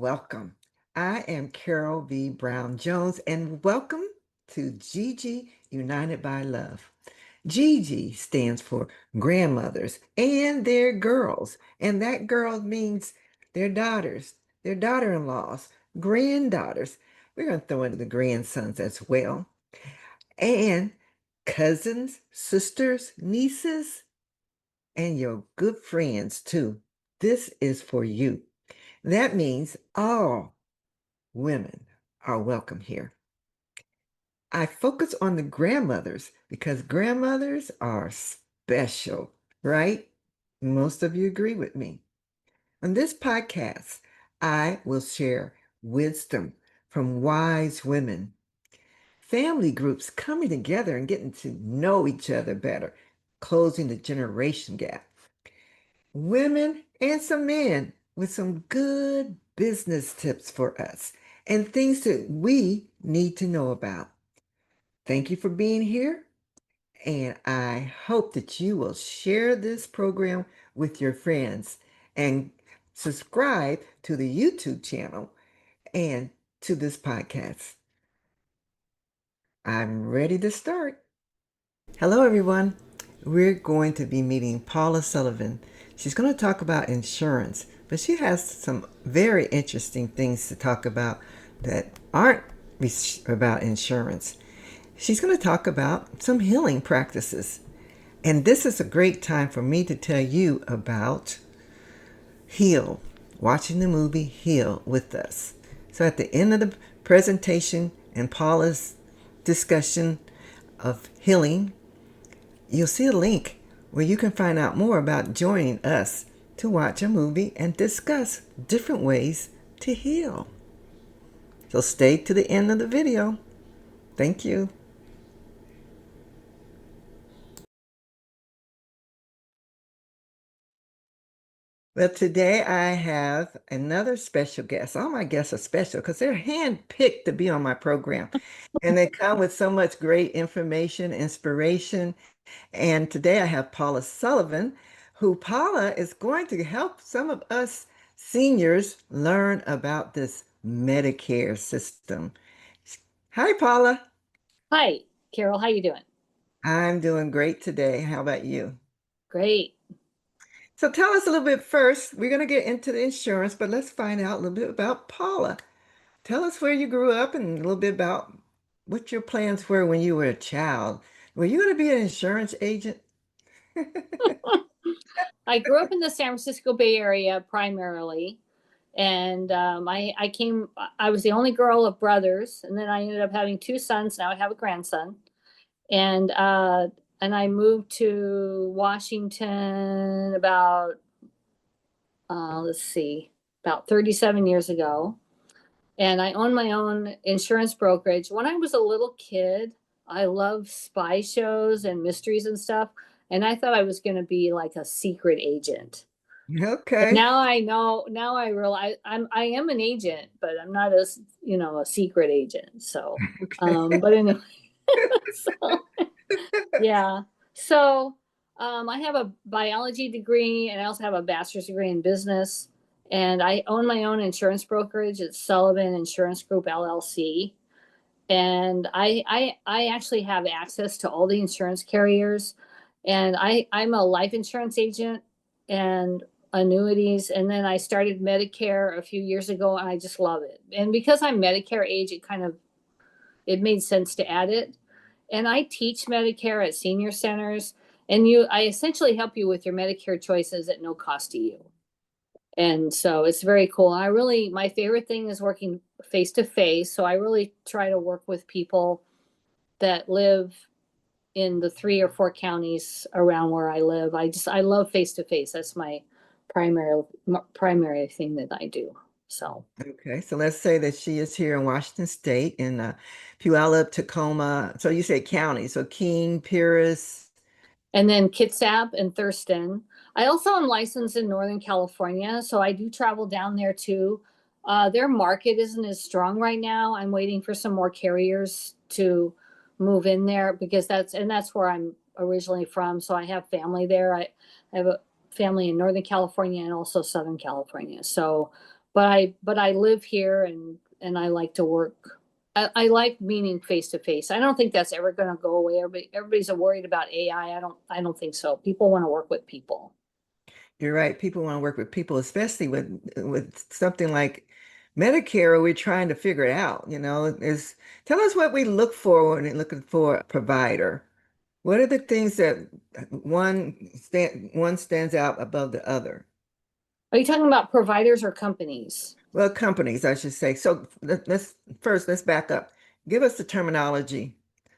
welcome. I am Karol V. Brown Jones, and welcome to Gigi United by Love. Gigi stands for grandmothers and their girls, and that girl means their daughters, their daughter-in-laws, granddaughters. We're going to throw in the grandsons as well, and cousins, sisters, nieces, and your good friends too. This is for you. That means all women are welcome here. I focus on the grandmothers because grandmothers are special, right? Most of you agree with me. On this podcast, I will share wisdom from wise women, family groups coming together and getting to know each other better, closing the generation gap. Women and some men with some good business tips for us and things that we need to know about. Thank you for being here, and I hope that you will share this program with your friends and subscribe to the YouTube channel and to this podcast. I'm ready to start. Hello, everyone. We're going to be meeting Paula Sullivan. She's going to talk about insurance, but she has some very interesting things to talk about that aren't about insurance. She's going to talk about some healing practices. And this is a great time for me to tell you about Heal, watching the movie Heal with us. So at the end of the presentation and Paula's discussion of healing, you'll see a link where you can find out more about joining us to watch a movie and discuss different ways to heal. So stay to the end of the video. Thank you. Well, today I have another special guest. All my guests are special because they're handpicked to be on my program. And they come with so much great information, inspiration. And today I have Paula Sullivan, who Paula is going to help some of us seniors learn about this Medicare system. Hi, Paula. Hi, Carol. How you doing? I'm doing great today. How about you? Great. So tell us a little bit first. We're going to get into the insurance, but let's find out a little bit about Paula. Tell us where you grew up and a little bit about what your plans were when you were a child. Were you going to be an insurance agent? I grew up in the San Francisco Bay Area primarily, and I was the only girl of brothers, and then I ended up having two sons. Now I have a grandson, and uh, and I moved to Washington about let's see, about 37 years ago, and I own my own insurance brokerage. When I was a little kid, I loved spy shows and mysteries and stuff, and I thought I was going to be like a secret agent. And Okay. now I know, now I realize I am an agent, but I'm not a secret agent. So, Okay. but anyway, so yeah. So, I have a biology degree and I also have a bachelor's degree in business. And I own my own insurance brokerage. It's Sullivan Insurance Group LLC. And I actually have access to all the insurance carriers. And I'm a life insurance agent and annuities. And then I started Medicare a few years ago and I just love it. And because I'm Medicare age, it made sense to add it. And I teach Medicare at senior centers, and I essentially help you with your Medicare choices at no cost to you. And so it's very cool. My favorite thing is working face to face. So I really try to work with people that live in the 3 or 4 counties around where I live. I love face to face. That's my primary thing that I do. So, Okay. So let's say that she is here in Washington State in Puyallup, Tacoma. So you say county. So King, Pierce. and then Kitsap and Thurston. I also am licensed in Northern California, so I do travel down there too. Their market isn't as strong right now. I'm waiting for some more carriers to move in there because that's where I'm originally from. So I have family there. I have a family in Northern California and also Southern California. So, but I live here and I like to work. I like meeting face to face. I don't think that's ever going to go away. Everybody's worried about AI. I don't think so. People want to work with people. You're right. People want to work with people, especially with something like Medicare. We're trying to figure it out. Is tell us what we look for when looking for a provider. What are the things that one stands out above the other? Are you talking about providers or companies? Well, companies, I should say. So let's back up. Give us the terminology.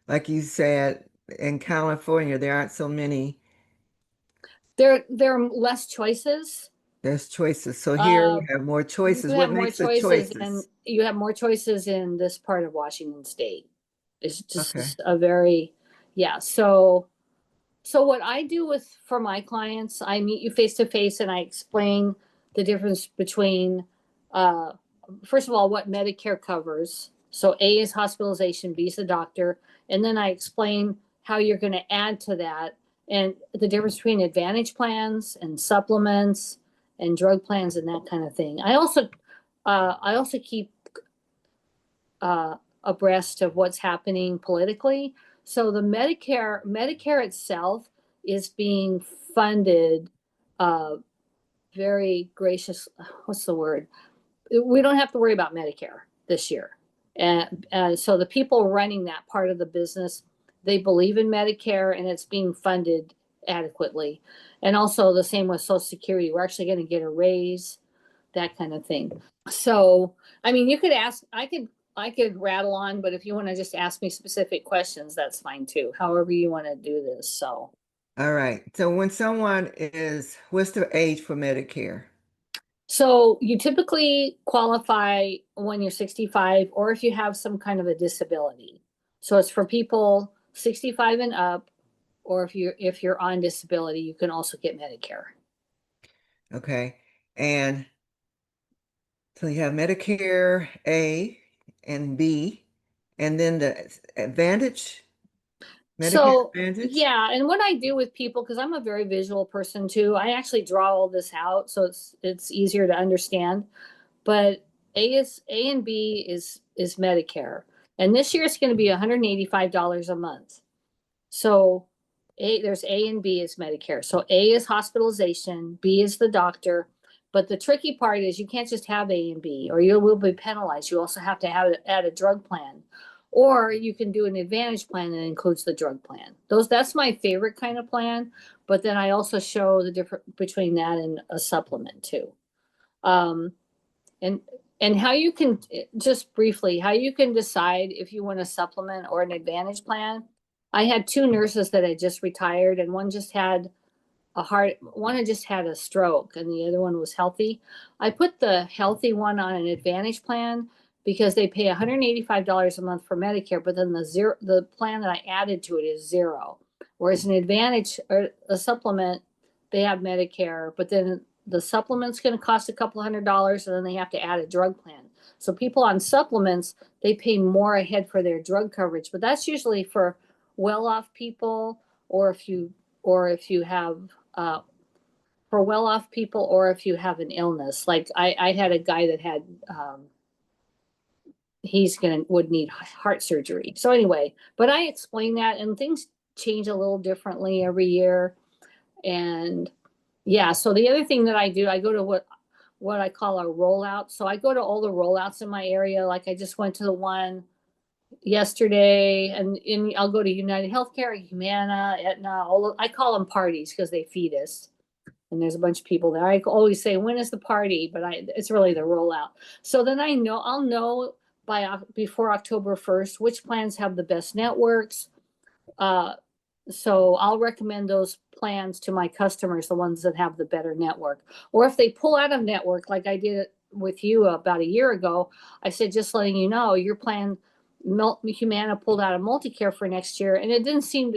Like you said, in California, there aren't so many. There are less choices. There's choices. So here Uh, we have more you choices. What have more makes the choices, and choices? you have more choices in this part of Washington State. It's Okay. just a very, yeah. So what I do for my clients, I meet you face to face and I explain the difference between, uh, first of all, what Medicare covers. So A is hospitalization, B is the doctor, and then I explain how you're going to add to that and the difference between advantage plans and supplements and drug plans and that kind of thing. I also keep abreast of what's happening politically. So the Medicare itself is being funded uh, very gracious. What's the word? We don't have to worry about Medicare this year, and so the people running that part of the business, they believe in Medicare and it's being funded adequately. And also the same with Social Security. We're actually going to get a raise, that kind of thing. So, I mean, you could ask, I could rattle on, but if you want to just ask me specific questions, that's fine too. However you want to do this. So, All right. So when what's the age for Medicare? so you typically qualify when you're 65 or if you have some kind of a disability. So it's for people 65 and up, or if you're on disability, you can also get Medicare. Okay. And so you have Medicare A and B, and then the Advantage, Medicare So Advantage. yeah, and what I do with people, because I'm a very visual person too, I actually draw all this out so it's easier to understand. But A and B is Medicare, and this year it's going to be $185 a month. So there's A and B is Medicare. So A is hospitalization, B is the doctor. But the tricky part is you can't just have A and B, or you will be penalized. You also have to add a drug plan, or you can do an advantage plan that includes the drug plan. That's my favorite kind of plan. But then I also show the difference between that and a supplement too. Um, and and how you can, just briefly, how you can decide if you want a supplement or an advantage plan. I had two nurses that had just retired, and one had just had a stroke and the other one was healthy. I put the healthy one on an advantage plan because they pay $185 a month for Medicare, but then the plan that I added to it is zero. Whereas an advantage or a supplement, they have Medicare, but then the supplement's going to cost a couple $100, and then they have to add a drug plan. So people on supplements, they pay more ahead for their drug coverage, but that's usually for well-off people, or if you have uh, for well-off people, or if you have an illness. Like I had a guy that had would need heart surgery. So anyway, but I explained that, and things change a little differently every year. And yeah, so the other thing that I do, I go to what I call a rollout. So I go to all the rollouts in my area. Like I just went to the one yesterday, and I'll go to United Healthcare, Humana, Aetna. I call them parties because they feed us, and there's a bunch of people there. I always say, when is the party? But it's really the rollout. So then I'll know before October 1st which plans have the best networks. Uh, so I'll recommend those plans to my customers, the ones that have the better network. Or if they pull out of network, like I did with you about a year ago, I said, just letting you know, your plan, Humana pulled out of multicare for next year, and you didn't seem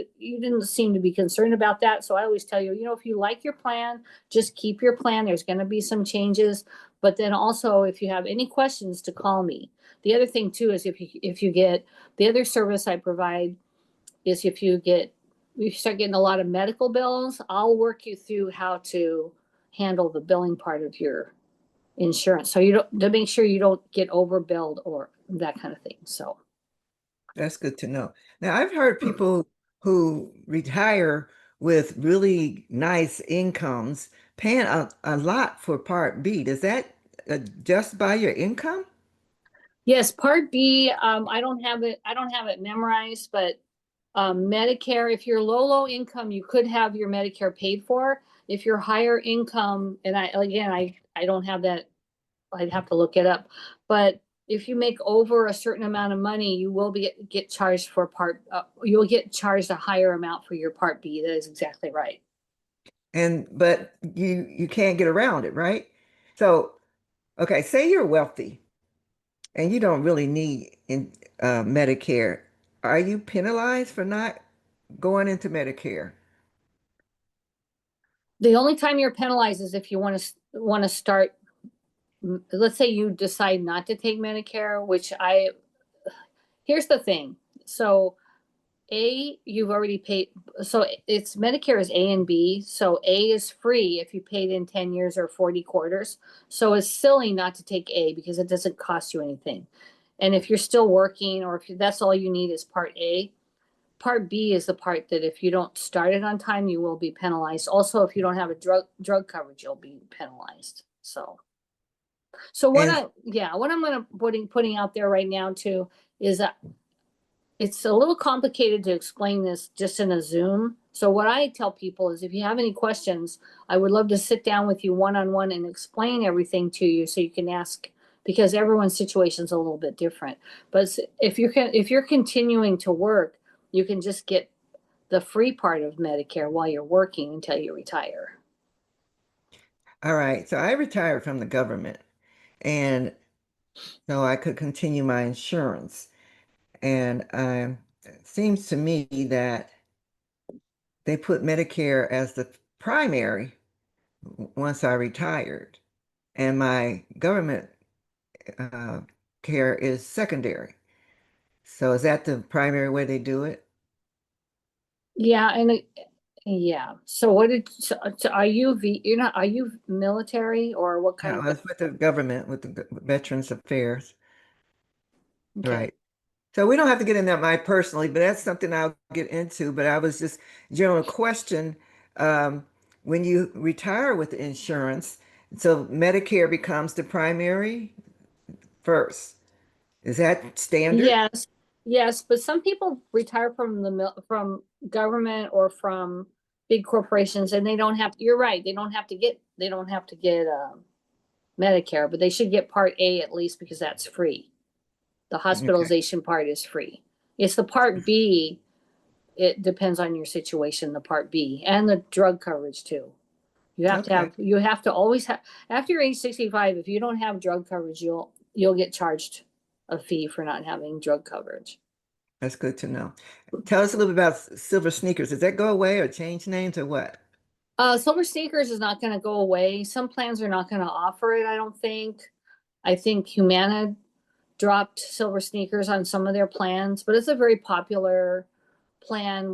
to be concerned about that. So I always tell you, if you like your plan, just keep your plan. There's going to be some changes, but then also if you have any questions, to call me. The other thing too is if you get the other service I provide is if you start getting a lot of medical bills, I'll work you through how to handle the billing part of your insurance. So you don't, to make sure you don't get overbilled or that kind of thing. So That's good to know. Now, I've heard people who retire with really nice incomes paying a lot for Part B. Does that adjust by your income? yes, Part B, I don't have it memorized, but Medicare, if you're low income, you could have your Medicare paid for. If you're higher income, and I don't have that, I'd have to look it up. But if you make over a certain amount of money, you will get charged for you'll get charged a higher amount for your Part B. That is exactly right. And but you can't get around it, right? So, okay, say you're wealthy and you don't really need Medicare. Are you penalized for not going into Medicare? The only time you're penalized is if you want to start. Let's say you decide not to take Medicare, which I here's the thing. So you've already paid. So it's Medicare is A and B. So A is free if you paid in 10 years or 40 quarters. So it's silly not to take A because it doesn't cost you anything. And if you're still working or if that's all you need is Part A, Part B is the part that if you don't start it on time, you will be penalized. Also, if you don't have a drug coverage, you'll be penalized. So And what I'm gonna putting out there right now too is that it's a little complicated to explain this just in a Zoom. So what I tell people is if you have any questions, I would love to sit down with you one on one and explain everything to you so you can ask because everyone's situation is a little bit different. But if you're continuing to work, you can just get the free part of Medicare while you're working until you retire. all right, so I retired from the government and so I could continue my insurance. And it seems to me that they put Medicare as the primary once I retired, and my government uh, care is secondary. So is that the primary way they do it? Yeah, yeah. So so are you're not, are you military or what kind Yeah, of I was with the government, with the Veterans Affairs. okay. Right. So we don't have to get into that my personally, but that's something I'll get into. But I was just general question. Um, when you retire with the insurance, so Medicare becomes the primary first. Is that standard? Yes, yes, but some people retire from from government or from big corporations, and they don't have. You're right. They don't have to get Medicare, but they should get Part A at least because that's free. The Okay. hospitalization part is free. It's the Part B. It depends on your situation. The Part B and the drug coverage too. Okay. You have to always have after you're age 65, if you don't have drug coverage, you'll get charged a fee for not having drug coverage. That's good to know. Tell us a little bit about silver sneakers. Does that go away or change names or what? Silver sneakers is not going to go away. Some plans are not going to offer it, I don't think. I think Humana dropped silver sneakers on some of their plans, but it's a very popular plan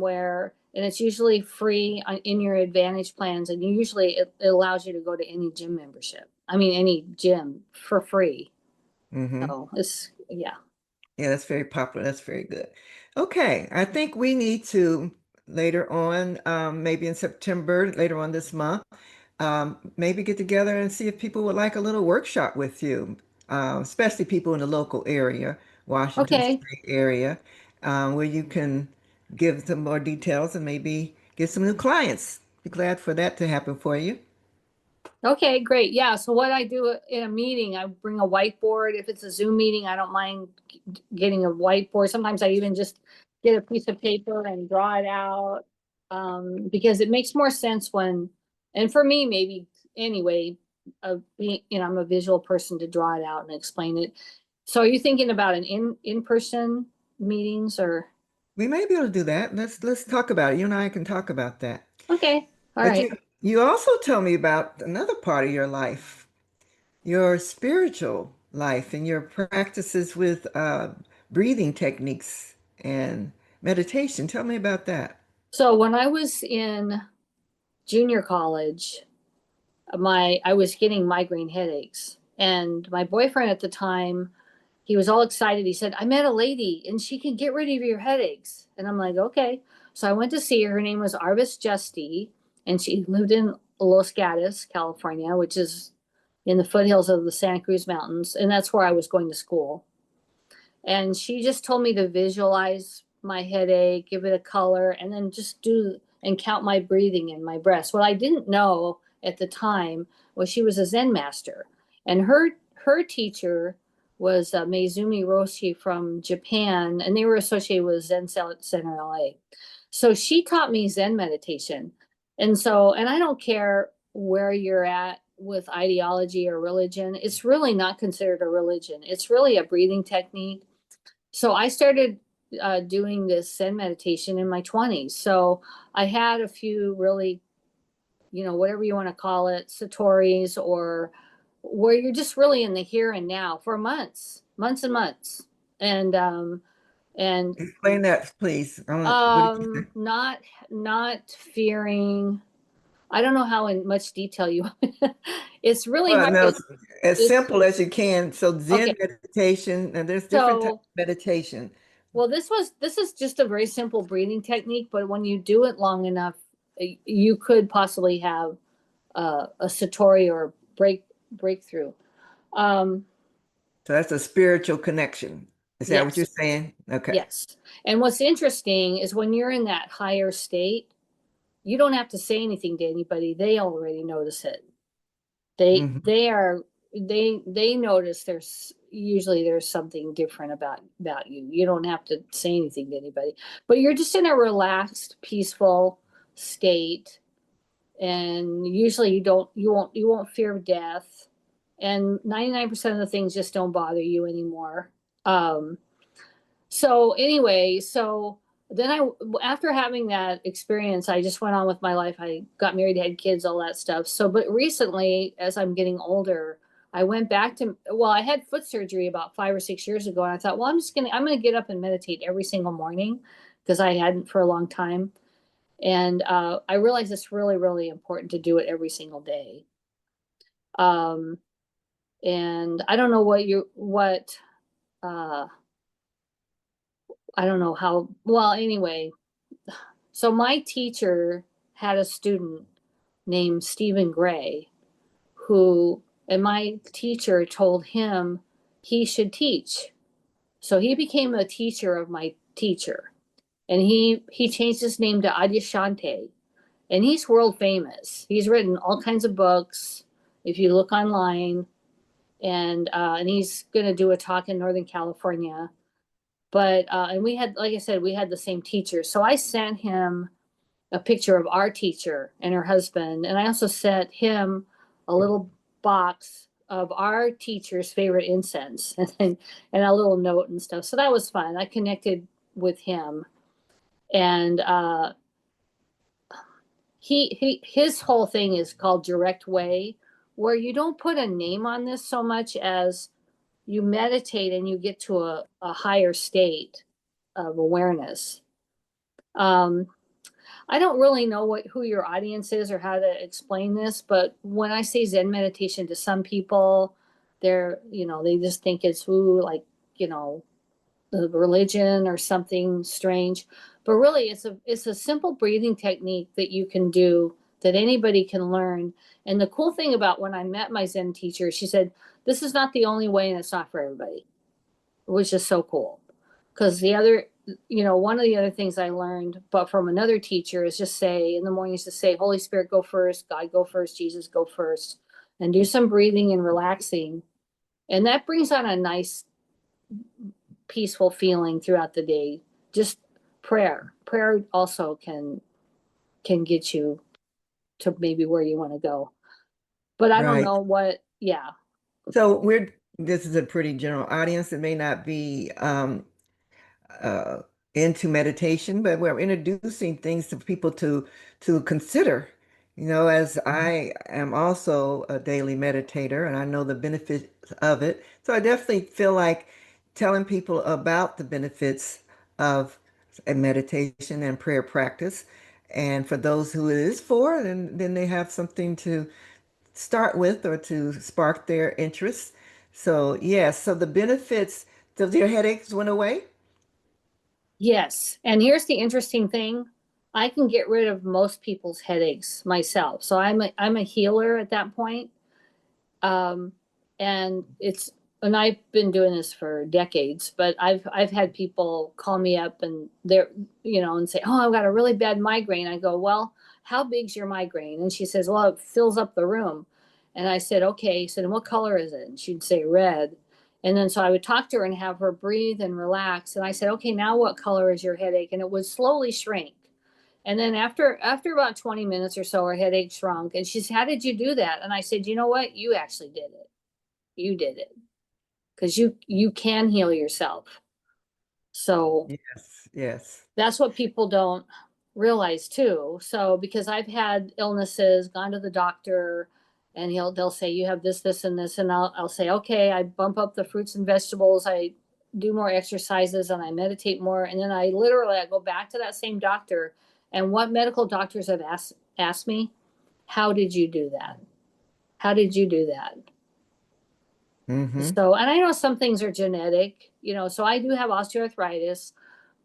and it's usually free in your advantage plans. And it allows you to go to any gym membership. I mean, any gym for free. Mm-hmm. So yeah. Yeah, that's very popular. That's very good. Okay, I think we need to later on, maybe in September, later on this month, maybe get together and see if people would like a little workshop with you, especially people in the local area, Washington Okay. State area, where you can give some more details and maybe get some new clients. Be glad for that to happen for you. Okay, great. Yeah. So what I do in a meeting, I bring a whiteboard. If it's a Zoom meeting, I don't mind getting a whiteboard. Sometimes I even just get a piece of paper and draw it out because it makes more sense and for me, maybe anyway, I'm a visual person to draw it out and explain it. So are you thinking about an in-person meetings or? We may be able to do that. Let's talk about it. You and I can talk about that. Okay. All But right. you also tell me about another part of your life, your spiritual life and your practices with breathing techniques and meditation. Tell me about that. So when I was in junior college, I was getting migraine headaches And my boyfriend at the time, he was all excited. He said, I met a lady and she can get rid of your headaches. And I'm like, okay. So I went to see her. Her name was Arvis Justy, and she lived in Los Gatos, California, which is in the foothills of the Santa Cruz Mountains. And that's where I was going to school. And she just told me to visualize my headache, give it a color, and then just do and count my breathing and my breaths. What I didn't know at the time was she was a Zen master, and her teacher was Meizumi Roshi from Japan, and they were associated with Zen Center LA. So she taught me Zen meditation, and I don't care where you're at with ideology or religion. It's really not considered a religion. It's really a breathing technique. So I started doing this Zen meditation in my 20s. So I had a few really, whatever you want to call it, satori's, or where you're just really in the here and now for months, months and months. And and Explain that, please. What did you say? not not fearing. I don't know how in much detail you. It's really Well, hard. no, as It's simple as you can. So okay. Zen meditation, and there's different types So of meditation. well, this is just a very simple breathing technique, but when you do it long enough, you could possibly have a satori or breakthrough. Um, So that's a spiritual connection. Is that what you're yes, saying? Okay. yes. And what's interesting is when you're in that higher state, you don't have to say anything to anybody. They already notice it. They Hmm. they are they notice there's something different about you. You don't have to say anything to anybody, but you're just in a relaxed, peaceful state, and usually you won't fear death, and 99% of the things just don't bother you anymore. Um, so anyway, so then after having that experience, I just went on with my life. I got married, had kids, all that stuff. So, but recently, as I'm getting older, I went back to, well, I had foot surgery about 5 or 6 years ago. And I thought, well, I'm going to get up and meditate every single morning because I hadn't for a long time. And I realized it's really, really important to do it every single day. Um, and I don't know uh, I don't know how, well, anyway, so my teacher had a student named Stephen Gray who, and my teacher told him he should teach. So he became a teacher of my teacher, and he changed his name to Adyashanti, and he's world famous. He's written all kinds of books. If you look online, and he's going to do a talk in Northern California. But and we had, like I said, we had the same teacher. So I sent him a picture of our teacher and her husband. And I also sent him a little box of our teacher's favorite incense and a little note and stuff. So that was fun. I connected with him. And his whole thing is called direct way, where you don't put a name on this so much as you meditate and you get to a higher state of awareness. Um, I don't really know who your audience is or how to explain this, but when I say Zen meditation to some people, they just think it's like, you know, the religion or something strange. But really it's a simple breathing technique that you can do that anybody can learn. And the cool thing about when I met my Zen teacher, she said, this is not the only way and it's not for everybody, which is so cool. Because one of the other things I learned, but from another teacher, is just say in the mornings to say, Holy Spirit, go first, God, go first, Jesus, go first, and do some breathing and relaxing. And that brings on a nice, peaceful feeling throughout the day. Just prayer. Prayer also can get you to maybe where you want to go. But I don't Right. know yeah. So this is a pretty general audience. It may not be uh, into meditation, but we're introducing things to people to consider. As I am also a daily meditator and I know the benefits of it. So I definitely feel like telling people about the benefits of a meditation and prayer practice. And for those who it is for, then they have something start with or to spark their interest. So, yes, so the benefits of their headaches went away. Yes. And here's the interesting thing. I can get rid of most people's headaches myself. So I'm a healer at that point. Um, and I've been doing this for decades, but I've had people call me up and they're, and say, "Oh, I've got a really bad migraine." I go, "Well, how big's your migraine?" And she says, "Well, it fills up the room." And I said, "Okay." Said, "And what color is it?" And she'd say red. And then so I would talk to her and have her breathe and relax. And I said, "Okay, now what color is your headache?" And it would slowly shrink. And then after about 20 minutes or so, her headache shrunk. And she said, "How did you do that?" And I said, "You know what? You actually did it. You did it because you can heal yourself." So Yes, yes. that's what people don't realize too. So because I've had illnesses, gone to the doctor, and they'll say you have this, this, and this, and I'll say, okay, I bump up the fruits and vegetables, I do more exercises, and I meditate more, and then I go back to that same doctor, and what medical doctors have asked me, how did you do that? How did you do that? Mm-hmm. So, and I know some things are genetic, so I do have osteoarthritis,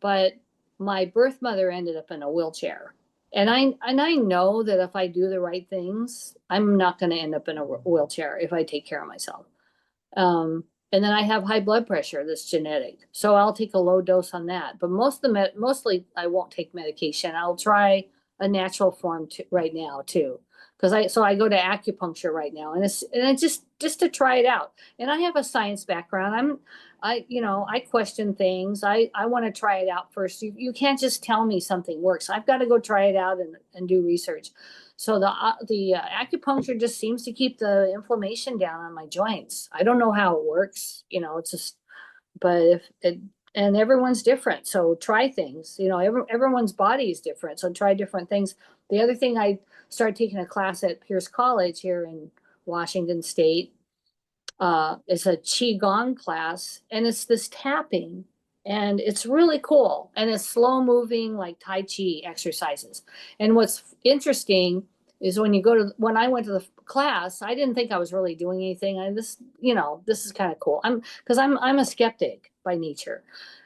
but my birth mother ended up in a wheelchair. And I know that if I do the right things, I'm not going to end up in a wheelchair if I take care of myself. And then I have high blood pressure that's genetic, so I'll take a low dose on that. But mostly I won't take medication. I'll try a natural form right now too, because I go to acupuncture right now, and it's just to try it out. And I have a science background. I question things. I want to try it out first. You can't just tell me something works. I've got to go try it out and do research. So the acupuncture just seems to keep the inflammation down on my joints. I don't know how it works. It's just, but if it, and everyone's different. So try things. Everyone's body is different. So try different things. The other thing, I started taking a class at Pierce College here in Washington State. It's a qigong class, and it's this tapping, and it's really cool, and it's slow moving like tai chi exercises. And what's interesting is when I went to the class, I didn't think I was really doing anything. This is kind of cool. I'm a skeptic by nature.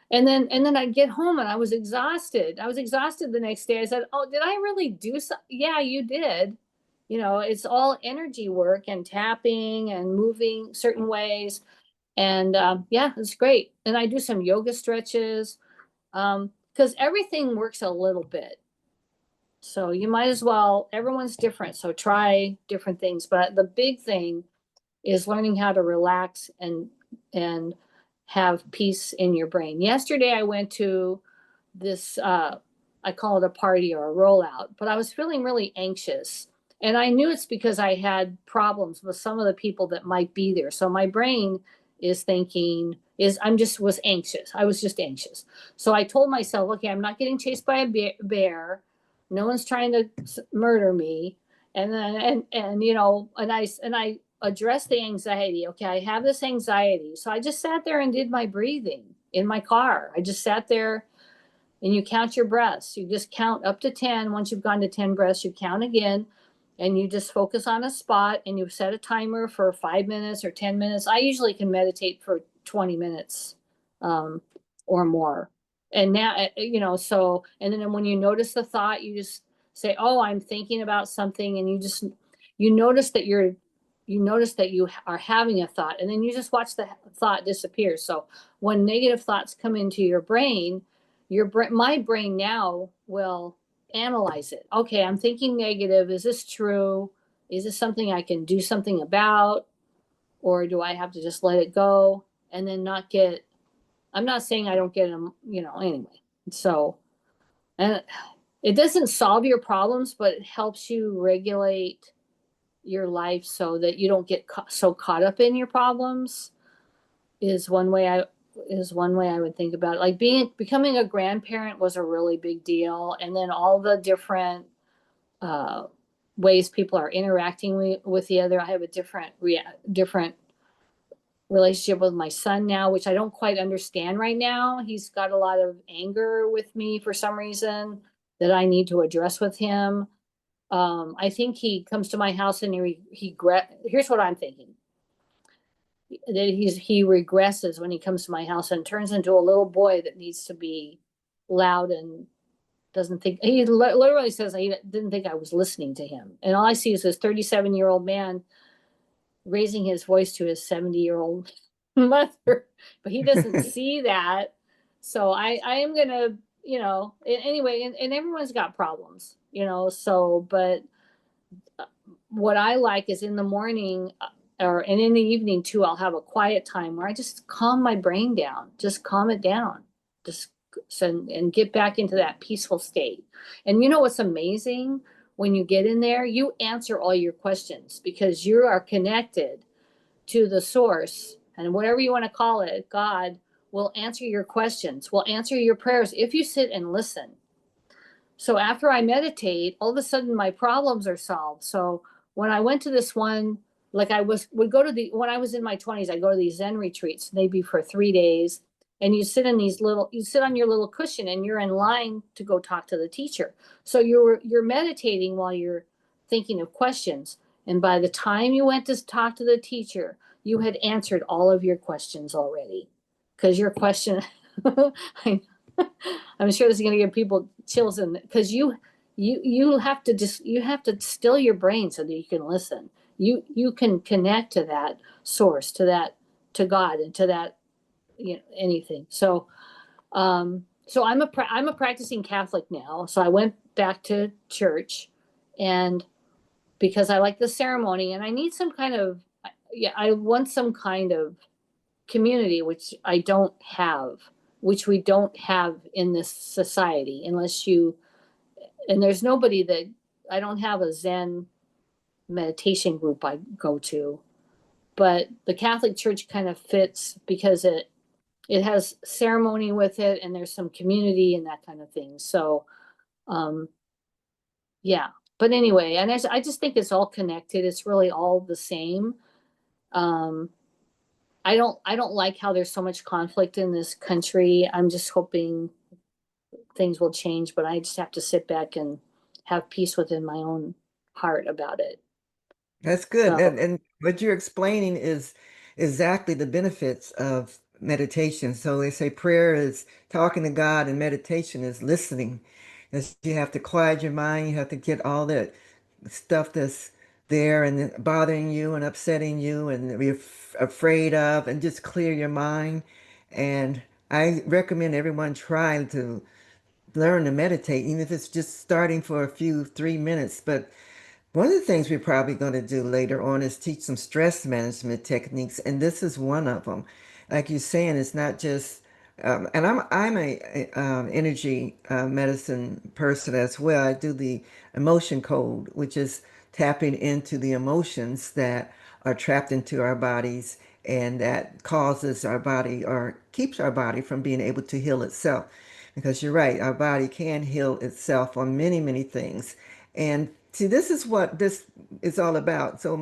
And then I get home and I was exhausted. I was exhausted the next day. I said, "Oh, did I really do so?" "Yeah, you did." It's all energy work and tapping and moving certain ways. And yeah, it's great. And I do some yoga stretches, because everything works a little bit. So you might as well, everyone's different. So try different things. But the big thing is learning how to relax and have peace in your brain. Yesterday, I went to this, I call it a party or a rollout, but I was feeling really anxious. And I knew it's because I had problems with some of the people that might be there. So my brain is thinking, was anxious. I was just anxious. So I told myself, okay, I'm not getting chased by a bear. No one's trying to murder me. And then, and I addressed the anxiety. Okay, I have this anxiety. So I just sat there and did my breathing in my car. I just sat there, and you count your breaths. You just count up to 10. Once you've gone to 10 breaths, you count again, and you just focus on a spot, and you set a timer for 5 minutes or 10 minutes. I usually can meditate for 20 minutes, um, or more. And now, and then when you notice the thought, you just say, "Oh, I'm thinking about something." And you notice that you are having a thought, and then you just watch the thought disappear. So when negative thoughts come into your brain, my brain now will analyze it. Okay, I'm thinking negative. Is this true? Is this something I can do something about? Or do I have to just let it go and then not get, I'm not saying I don't get them, anyway. So, and it doesn't solve your problems, but it helps you regulate your life so that you don't get so caught up in your problems, is one way I would think about it. Like becoming a grandparent was a really big deal, and then all the different uh, ways people are interacting with the other. I have a different relationship with my son now, which I don't quite understand right now. He's got a lot of anger with me for some reason that I need to address with him. I think he comes to my house and here's what I'm thinking, that he regresses when he comes to my house and turns into a little boy that needs to be loud and doesn't think, he literally says he didn't think I was listening to him. And all I see is this 37-year-old man raising his voice to his 70-year-old mother, but he doesn't see that. So I am gonna, anyway, and everyone's got problems, so, but what I like is in the morning, and in the evening too, I'll have a quiet time where I just calm my brain down, just calm it down, just and get back into that peaceful state. And you know what's amazing? When you get in there, you answer all your questions because you are connected to the source, and whatever you want to call it, God will answer your questions, will answer your prayers if you sit and listen. So after I meditate, all of a sudden my problems are solved. So when I went to this one, like would go to when I was in my 20s, I go to these Zen retreats, maybe for 3 days. And you sit on your little cushion and you're in line to go talk to the teacher. So you're meditating while you're thinking of questions. And by the time you went to talk to the teacher, you had answered all of your questions already. Because your question, I I'm sure this is going to give people chills, in because you have to you have to still your brain so that you can listen. You can connect to that source, to God, and to that, anything. So I'm a practicing Catholic now. So I went back to church, and because I like the ceremony, and I need some kind of, yeah, I want some kind of community, which we don't have in this society, and there's nobody that, I don't have a Zen meditation group I go to, but the Catholic Church kind of fits because it has ceremony with it, and there's some community and that kind of thing. So, um, yeah. But anyway, and I just think it's all connected. It's really all the same. Um, I don't like how there's so much conflict in this country. I'm just hoping things will change, but I just have to sit back and have peace within my own heart about it. That's good. So, And what you're explaining is exactly the benefits of meditation. So they say prayer is talking to God and meditation is listening. As you have to quiet your mind, you have to get all that stuff that's there and bothering you and upsetting you and you're afraid of, and just clear your mind. And I recommend everyone try to learn to meditate, even if it's just starting for a few 3 minutes. But one of the things we're probably going to do later on is teach some stress management techniques, and this is one of them. Like you're saying, it's not just, and I'm a energy medicine person as well. I do the emotion code, which is tapping into the emotions that are trapped into our bodies and that causes our body or keeps our body from being able to heal itself. Because you're right, our body can heal itself on many, many things. And see, this is what this is all about. So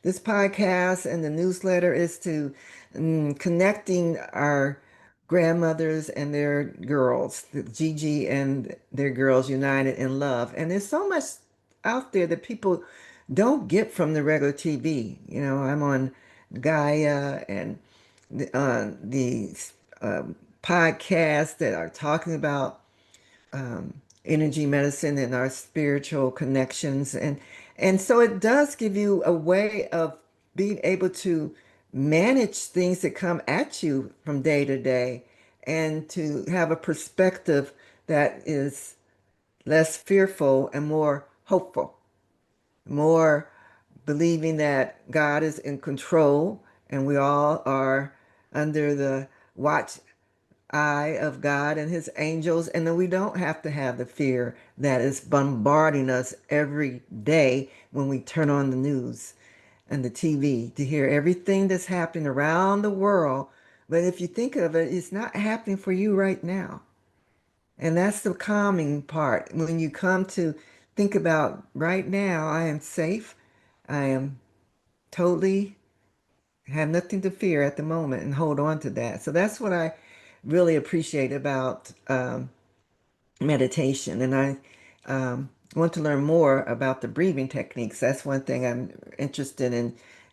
this podcast and the newsletter is to connecting our grandmothers and their girls, Gigi and their girls united in love. And there's so much out there that people don't get from the regular TV. I'm on Gaia and the podcasts that are talking about energy medicine and our spiritual connections, and so it does give you a way of being able to manage things that come at you from day to day, and to have a perspective that is less fearful and more hopeful, more believing that God is in control and we all are under the watch eye of God and his angels, and then we don't have to have the fear that is bombarding us every day when we turn on the news and the TV to hear everything that's happening around the world. But if you think of it, it's not happening for you right now. And that's the calming part. When you come to think about right now, I am safe. I am totally have nothing to fear at the moment, and hold on to that. So that's what I really appreciate about meditation. And want to learn more about the breathing techniques. That's one thing I'm interested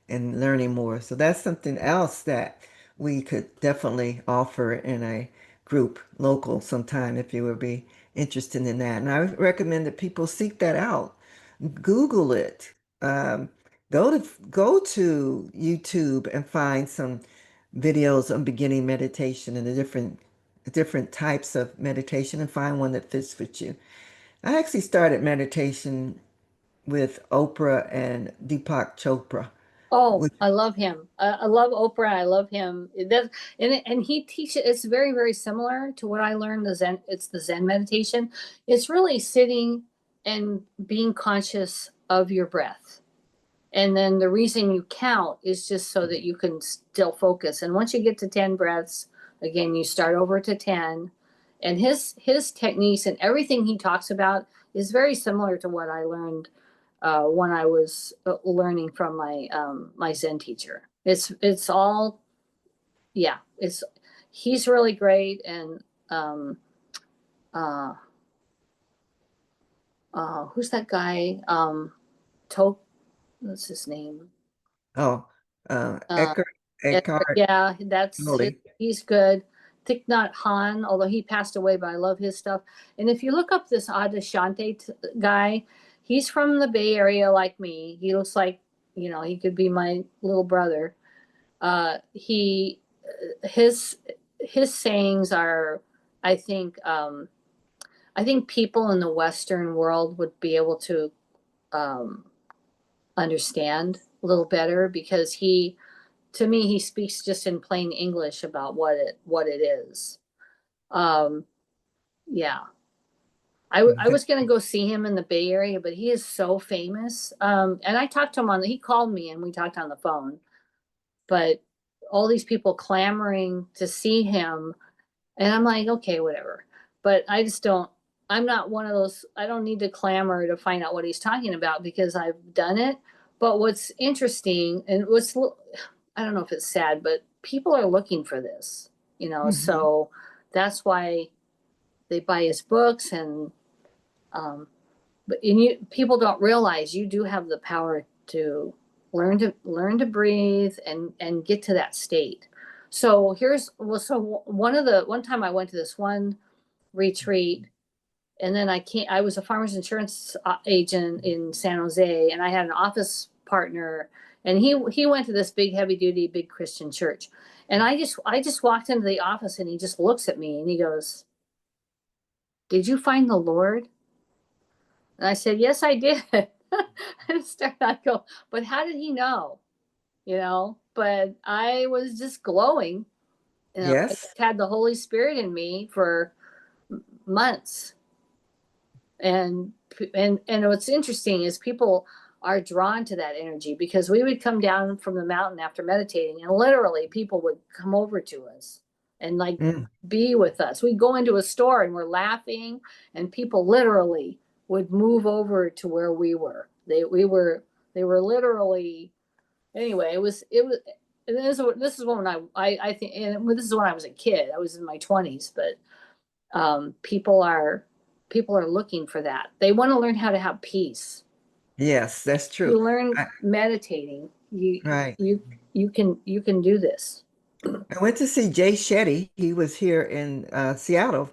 in learning more. So that's something else that we could definitely offer in a group local sometime if you would be interested in that. And I recommend that people seek that out. Google it. Um, go to YouTube and find some videos on beginning meditation and the different types of meditation and find one that fits with you. I actually started meditation with Oprah and Deepak Chopra. Oh, Which, I love him. I love Oprah. I love him. And he teaches. It's very very similar to what I learned. The Zen. It's the Zen meditation. It's really sitting and being conscious of your breath. And then the reason you count is just so that you can still focus. And once you get to 10 breaths, again, you start over to 10. And his techniques and everything he talks about is very similar to what I learned when I was learning from my Zen teacher. It's all yeah. It's he's really great and um, uh, who's that guy? To what's his name? oh, Uh, Eckhart yeah, that's his. Tolle. He's good. Thich Nhat Hanh, although he passed away, but I love his stuff. And if you look up this Adishante guy, he's from the Bay Area like me. He looks like, he could be my little brother. He his his sayings are, I think, I think people in the Western world would be able to um, understand a little better because to me he speaks just in plain English about what it is. Um, yeah, I was gonna go see him in the Bay Area, but he is so famous. And I talked to him he called me and we talked on the phone. But all these people clamoring to see him, and I'm like, okay, whatever. But I just don't. I'm not one of those. I don't need to clamor to find out what he's talking about because I've done it. But what's interesting and I don't know if it's sad, but people are looking for this, Mhm. so that's why they buy his books um, people don't realize you do have the power to learn to breathe and get to that state. So so one time I went to this one retreat and then I was a farmer's insurance agent in San Jose and I had an office partner and he went to this big heavy duty big Christian church and I just walked into the office and he just looks at me and he goes, "Did you find the Lord?" And I said, "Yes, I did." I go, "But how did he know?" But I was just glowing. I Yes. just had the Holy Spirit in me for months. And what's interesting is people are drawn to that energy because we would come down from the mountain after meditating and literally people would come over to us and like Mm. be with us. We'd go into a store and we're laughing and people literally would move over to where we were. They were literally anyway, it was and this is when I think and this is when I was a kid. I was in my 20s, but people are looking for that. They want to learn how to have peace. Yes, that's true. You learn I, meditating. right. You can do this. I went to see Jay Shetty. He was here in Seattle,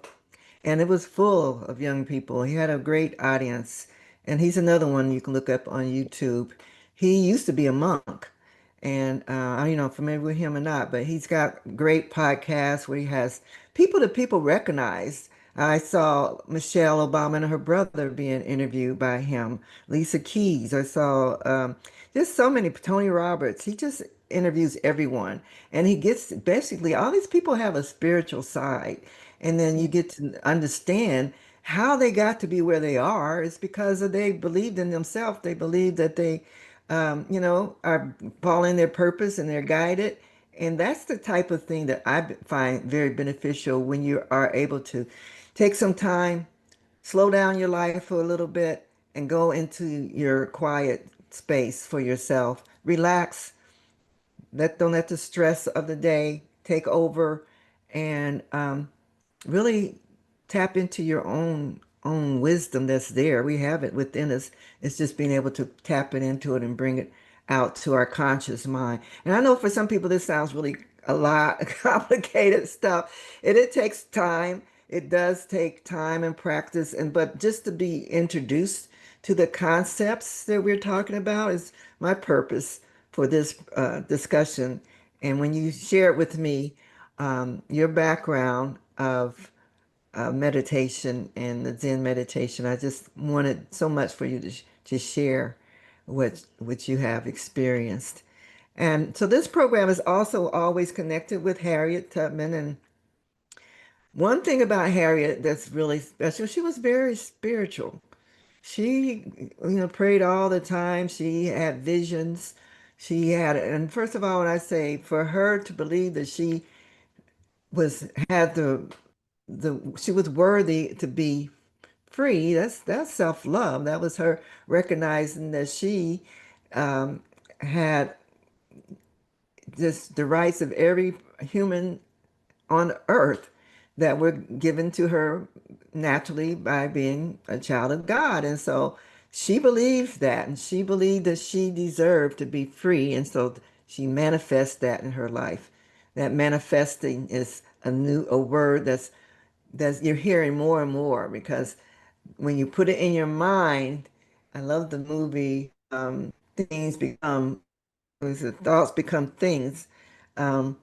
and it was full of young people. He had a great audience, and he's another one you can look up on YouTube. He used to be a monk, and I don't know familiar with him or not, but he's got great podcasts where he has people that people recognize. I saw Michelle Obama and her brother being interviewed by him, Lisa Keys. I saw just so many, Tony Roberts. He just interviews everyone, and he gets basically all these people have a spiritual side, and then you get to understand how they got to be where they are. It's because they believed in themselves. They believed that they are following their purpose and they're guided. And that's the type of thing that I find very beneficial when you are able to take some time, slow down your life for a little bit, and go into your quiet space for yourself. Relax, don't let the stress of the day take over, and really tap into your own own wisdom that's there. We have it within us. It's just being able to tap it into it and bring it out to our conscious mind. And I know for some people this sounds really a lot complicated stuff. It takes time. It does take time and practice, and but just to be introduced to the concepts that we're talking about is my purpose for this discussion. And when you share it with me, your background of meditation and the Zen meditation. I just wanted so much for you to share what you have experienced. And so this program is also always connected with Harriet Tubman. And one thing about Harriet that's really special, she was very spiritual. She, prayed all the time. She had visions. She had, and first of all, when I say for her to believe that she had she was worthy to be free. That's self-love. That was her recognizing that she had just the rights of every human on earth that were given to her naturally by being a child of God. And so she believed that, and she believed that she deserved to be free. And so she manifests that in her life. That manifesting is a word that's you're hearing more and more because when you put it in your mind, I love the movie Things Become, was it Thoughts Become Things. Um,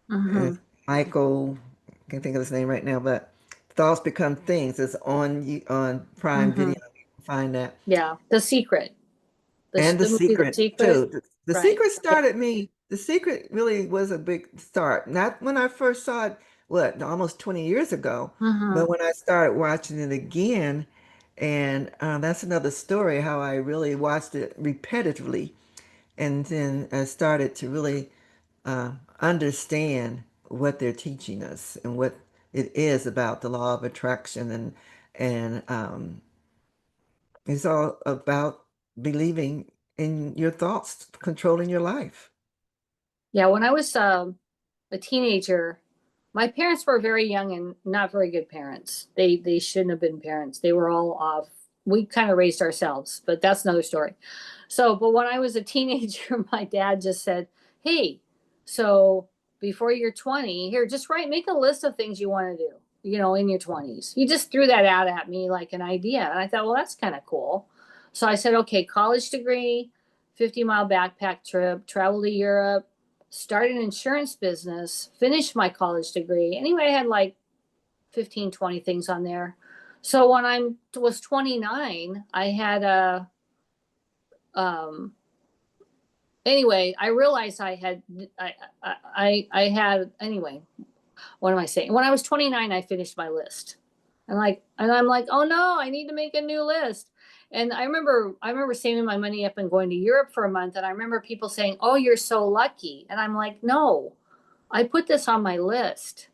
and Mm-hmm. it's Michael, I can't think of his name right now, but Thoughts Become Things. It's on Prime Mm-hmm. Video. You can find that. Yeah. The Secret. And The The movie The Secret Secret. too. The Right. Secret Yeah. started me. The Secret really was a big start. Not when I first saw it, what, almost 20 years ago, Mm-hmm. but when I started watching it again, and that's another story how I really watched it repetitively, and then I started to really understand what they're teaching us and what it is about the law of attraction and it's all about believing in your thoughts, controlling your life. Yeah. When I was a teenager, my parents were very young and not very good parents. They shouldn't have been parents. They were all off. We kind of raised ourselves, but that's another story. So, but when I was a teenager, my dad just said, "Hey, so before you're 20, here, just make a list of things you want to do, in your 20s." He just threw that out at me like an idea. And I thought, well, that's kind of cool. So I said, okay, college degree, 50-mile backpack trip, travel to Europe, start an insurance business, finish my college degree. Anyway, I had like 15, 20 things on there. So when I was 29, I had um, anyway, I realized I had, anyway, what am I saying? When I was 29, I finished my list. And I'm like, oh no, I need to make a new list. And I remember saving my money up and going to Europe for a month. And I remember people saying, oh, you're so lucky. And I'm like, no, I put this on my list.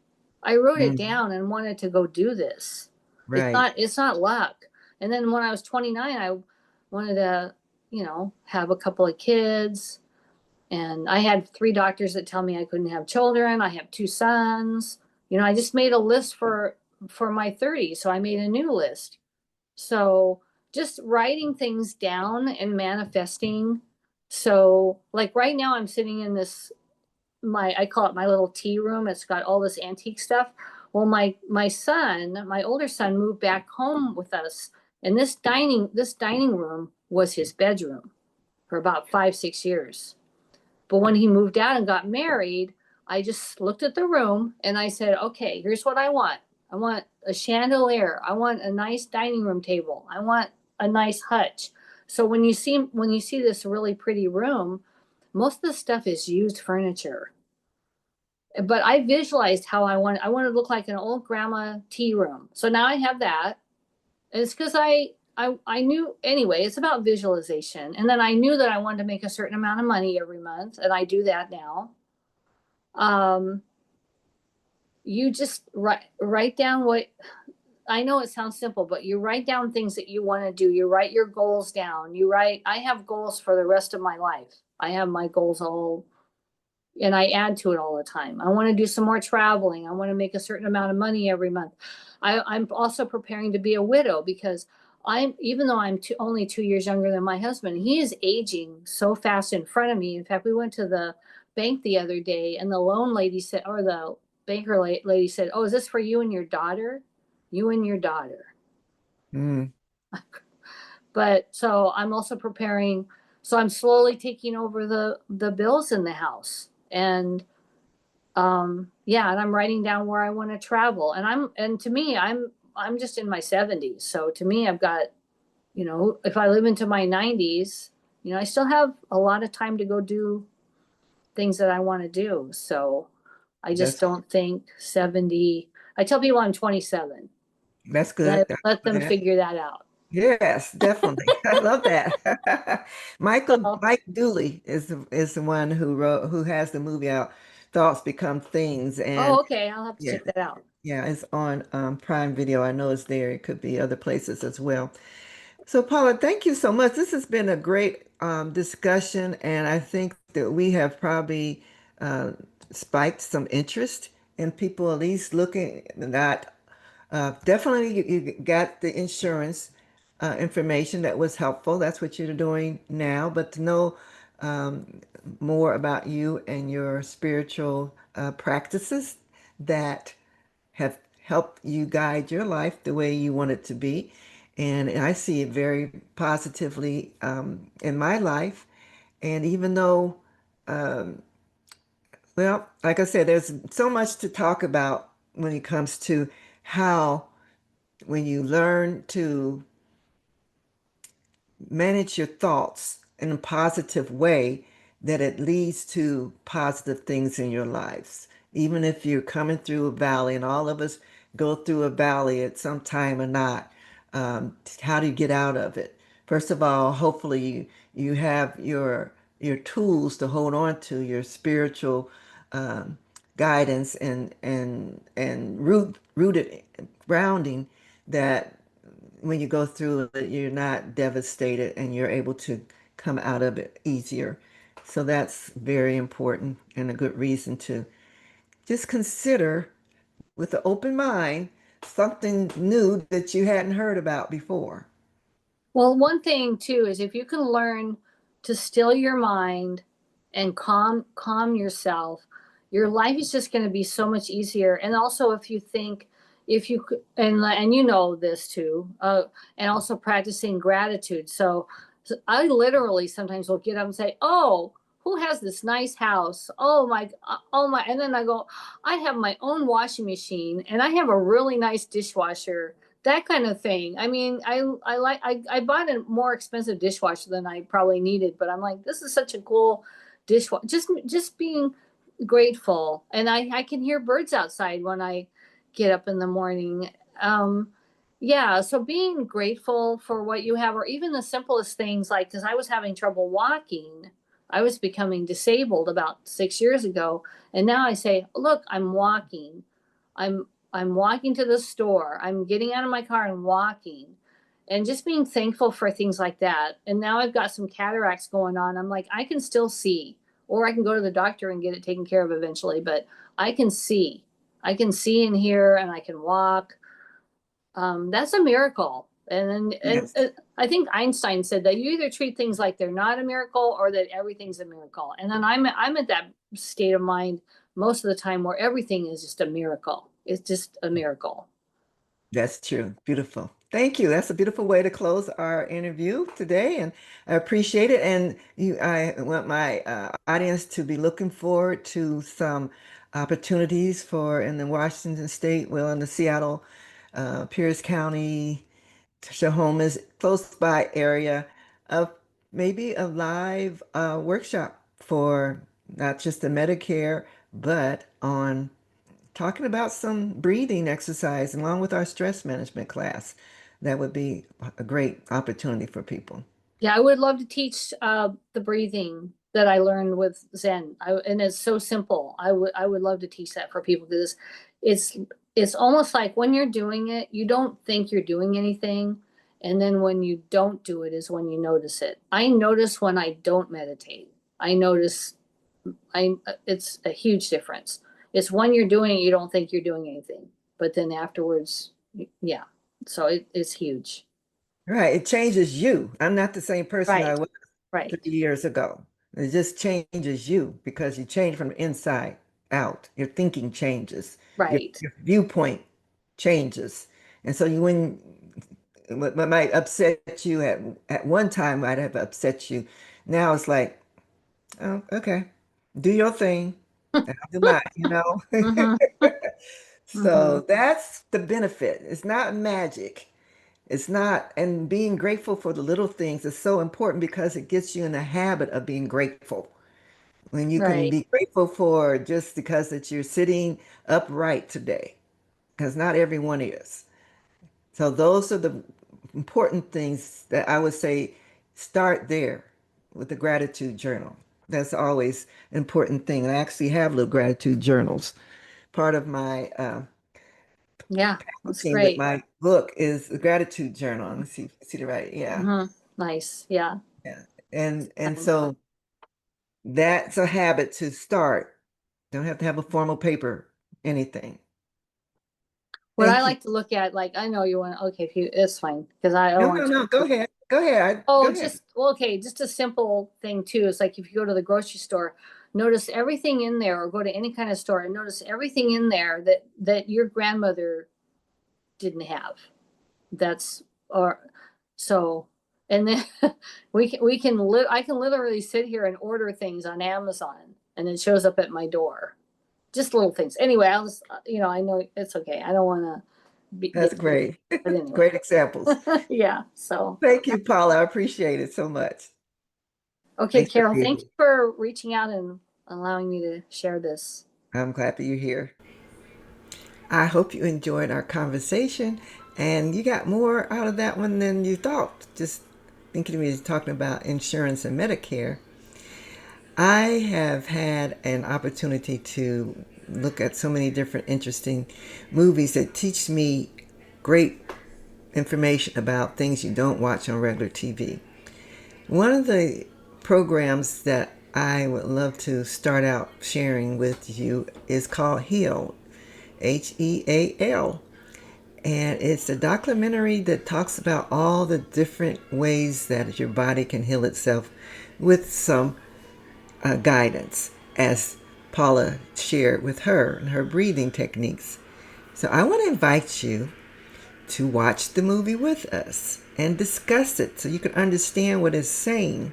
I wrote it Mm, down and wanted to go do this. right. It's not luck. And then when I was 29, I wanted to, have a couple of kids. And I had three doctors that tell me I couldn't have children. I have two sons. I just made a list for my 30s, so I made a new list. So just writing things down and manifesting. So like right now I'm sitting in this I call it my little tea room. It's got all this antique stuff. Well, my older son moved back home with us, and this dining room was his bedroom for about 5, 6 years. But when he moved out and got married, I just looked at the room and I said, okay, here's what I want. I want a chandelier. I want a nice dining room table. I want a nice hutch. So when you see this really pretty room, most of the stuff is used furniture. But I visualized how I want to look like an old grandma tea room. So now I have that. And it's because I knew anyway, it's about visualization. And then I knew that I wanted to make a certain amount of money every month, and I do that now. Um, you just write down what I know. It sounds simple, but you write down things that you want to do. You write your goals down. I have goals for the rest of my life. I have my goals all, and I add to it all the time. I want to do some more traveling. I want to make a certain amount of money every month. I'm also preparing to be a widow because even though I'm only 2 years younger than my husband, he is aging so fast in front of me. In fact, we went to the bank the other day, and the loan lady said, or the banker lady said, "Oh, is this for you and your daughter? You and your daughter." Mm, But so I'm also preparing. So I'm slowly taking over the bills in the house, and yeah, and I'm writing down where I want to travel. And to me, I'm just in my 70s. So to me, I've got, if I live into my 90s, I still have a lot of time to go do things that I want to do. So I just that's don't think 70. I tell people I'm 27. that's good. Let them figure that out. Yes, definitely. I love that. So, Mike Dooley is the one who has the movie out, Thoughts Become Things, and oh, okay. I'll have to yeah, check that out. yeah, it's on Prime Video. I know it's there. It could be other places as well. So, Paula, thank you so much. This has been a great discussion, and I think that we have probably uh, spiked some interest in people at least looking at definitely you got the insurance information that was helpful. That's what you're doing now, but to know more about you and your spiritual practices that have helped you guide your life the way you want it to be. And I see it very positively in my life. And even though, well, like I said, there's so much to talk about when it comes to how, when you learn to manage your thoughts in a positive way, that it leads to positive things in your lives. Even if you're coming through a valley, and all of us go through a valley at some time or not, how do you get out of it? First of all, hopefully you have your tools to hold on to, your spiritual um, guidance and rooted grounding, that when you go through it, you're not devastated and you're able to come out of it easier. So that's very important and a good reason to just consider with an open mind something new that you hadn't heard about before. Well, one thing too is if you can learn to still your mind and calm yourself, your life is just going to be so much easier. And also, if you think, if you and you know this too, and also practicing gratitude. So I literally sometimes will get up and say, "Oh, who has this nice house? Oh my!" And then I go, "I have my own washing machine, and I have a really nice dishwasher." That kind of thing. I mean, I bought a more expensive dishwasher than I probably needed, but I'm like, this is such a cool dishwasher. Just being grateful, and I can hear birds outside when I get up in the morning. Um, yeah, so being grateful for what you have, or even the simplest things, like because I was having trouble walking. I was becoming disabled about 6 years ago, and now I say, look, I'm walking. I'm walking to the store. I'm getting out of my car and walking, and just being thankful for things like that. And now I've got some cataracts going on. I'm like, I can still see, or I can go to the doctor and get it taken care of eventually, but I can see. I can see and hear, and I can walk. That's a miracle. And Yes. I think Einstein said that you either treat things like they're not a miracle or that everything's a miracle. And then I'm at that state of mind most of the time where everything is just a miracle. It's just a miracle. That's true. Beautiful. Thank you. That's a beautiful way to close our interview today, and I appreciate it. And I want my audience to be looking forward to some opportunities for in the Washington State, well, in the Seattle, Pierce County, Tahoma's close by area, of maybe a live workshop for not just the Medicare, but on talking about some breathing exercise along with our stress management class. That would be a great opportunity for people. Yeah, I would love to teach the breathing that I learned with Zen. And it's so simple. I would love to teach that for people because it's it's almost like when you're doing it, you don't think you're doing anything, and then when you don't do it is when you notice it. I notice when I don't meditate. I notice it's a huge difference. It's when you're doing it, you don't think you're doing anything, but then afterwards, yeah. So it's huge. Right. It changes you. I'm not the same person I Right. was Right. 3 years ago. It just changes you because you change from the inside out. Your thinking changes. Right. Your viewpoint changes. And so what might upset you at one time might have upset you. Now it's like, oh, okay, do your thing. And I'll do mine. Mm-hmm. Mm-hmm. So that's the benefit. It's not magic. It's not, and being grateful for the little things is so important because it gets you in the habit of being grateful. When you can Right. be grateful for just because that you're sitting upright today, because not everyone is. So those are the important things that I would say start there with the gratitude journal. That's always an important thing. I actually have little gratitude journals. Part of my Yeah. That's team with great. my book is the gratitude journal. Let me see the right. Yeah. Mm-hmm. Nice. Yeah. Yeah. And And so that's a habit to start. Don't have to have a formal paper, anything. what I Thank you. like to look at, like, I know you want, okay, if you, it's fine, because I No, don't no, want no. to. Go ahead. Go ahead. Go Oh, ahead. just, well, okay, just a simple thing too. It's like if you go to the grocery store, notice everything in there, or go to any kind of store and notice everything in there that your grandmother didn't have. That's or so, and then I can literally sit here and order things on Amazon and it shows up at my door. Just little things. Anyway, I'll just, I know it's okay. I don't want to That's get too, great. but anyway. Great examples. Yeah. So, Thank you, Paula. I appreciate it so much. okay, Thanks for Carol, being thank you here. for reaching out and allowing me to share this. I'm glad that you're here. I hope you enjoyed our conversation and you got more out of that one than you thought. Just thinking we were talking about insurance and Medicare. I have had an opportunity to look at so many different interesting movies that teach me great information about things you don't watch on regular TV. One of the programs that I would love to start out sharing with you is called Heal, Heal. And it's a documentary that talks about all the different ways that your body can heal itself with some guidance, as Paula shared with her and her breathing techniques. So I want to invite you to watch the movie with us and discuss it so you can understand what it's saying.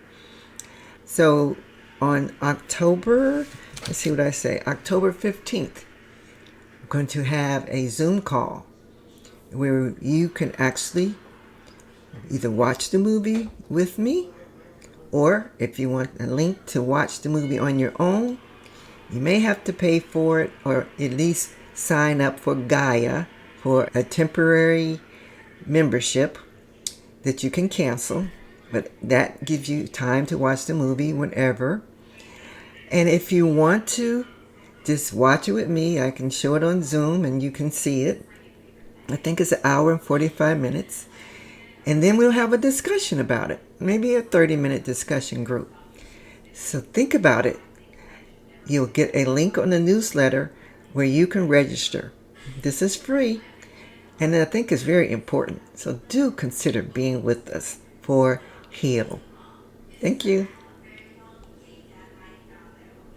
So on October, let's see what I say, October 15th, I'm going to have a Zoom call where you can actually either watch the movie with me, or if you want a link to watch the movie on your own, you may have to pay for it or at least sign up for Gaia for a temporary membership that you can cancel. But that gives you time to watch the movie whenever. And if you want to just watch it with me, I can show it on Zoom and you can see it. I think it's an hour and 45 minutes. And then we'll have a discussion about it, maybe a 30-minute discussion group. So think about it. You'll get a link on the newsletter where you can register. This is free, and I think it's very important. So do consider being with us for Heal. Thank you.